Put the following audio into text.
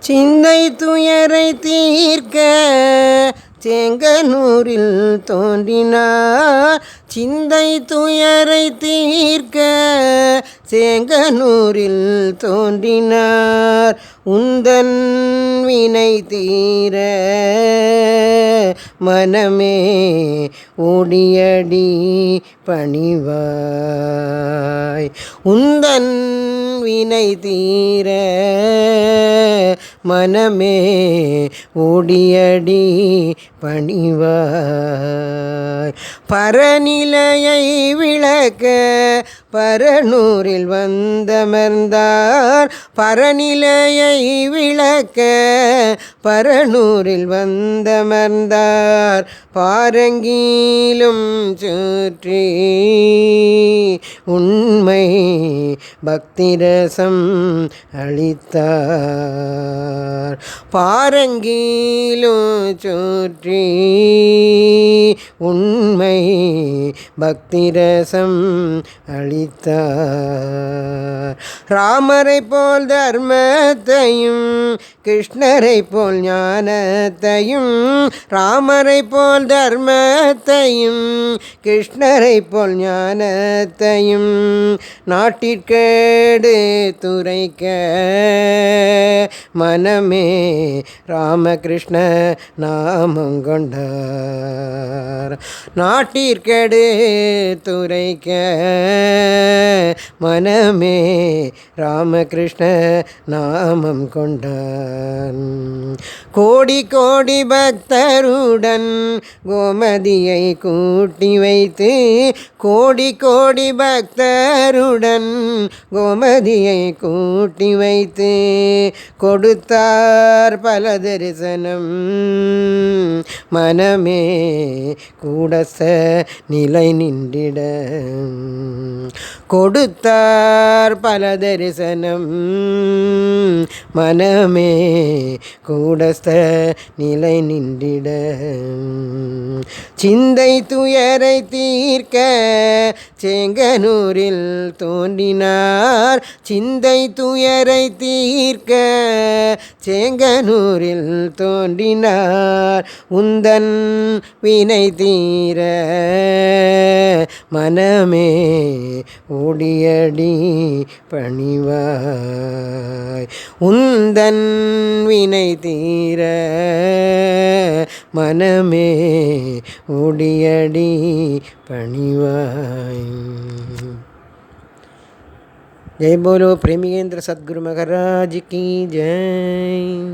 சிந்தை துயரை தீர்க்க செங்கனூரில் தோன்றினார். சிந்தை துயரை தீர்க்க செங்கனூரில் தோன்றினார். உந்தன் வினை தீர மனமே ஓடியடி பணிவாய். உந்தன் வினை தீர மனமே ஓடியடி பணிவாய். பரநிலையை விளக்க பரனூரில் வந்தமர்ந்தார். பரநிலையை விளக்க பரனூரில் வந்தமர்ந்தார். பாரங்கிலும் சுற்றி உண்மை பக்திரசம் அளித்தார். பாரங்கிலும் சுற்றி உண்மை பக்திரசம் அளித்தார். ராமரை போல் தர்மத்தையும் கிருஷ்ணரை போல் ஞானத்தையும். ராமரை போல் தர்மத்தையும் கிருஷ்ணரை போல் ஞானத்தையும் நாட்டிற்கேடு துரைக்க மனமே ராமகிருஷ்ண நாமம் கொண்டார். நாட்டிற்கேடு துரைக்க மனமே ராமகிருஷ்ண நாமம் கொண்டான். கோடி கோடி பக்தருடன் கோமதியை கூட்டி வைத்து. கோடி கோடி பக்தருடன் கோமதியை கூட்டி வைத்து கொடுத்தார் பல தரிசனம். மனமே கூடச நிலை நின்றிட கொடுத்தார் பல தரிசனம். மனமே கூடஸ்த நிலை நின்றிட. சிந்தை துயரை தீர்க்க செங்கனூரில் தோன்றினார். சிந்தை துயரை தீர்க்க செங்கனூரில் தோன்றினார். உந்தன் வினை தீர மனமே ஓடியடி பணிவாய். உந்தன் வினை தீர மனமே ஓடியடி பணிவாய். जय बोलो प्रेमियेंद्र सद्गुरु महाराज की जय.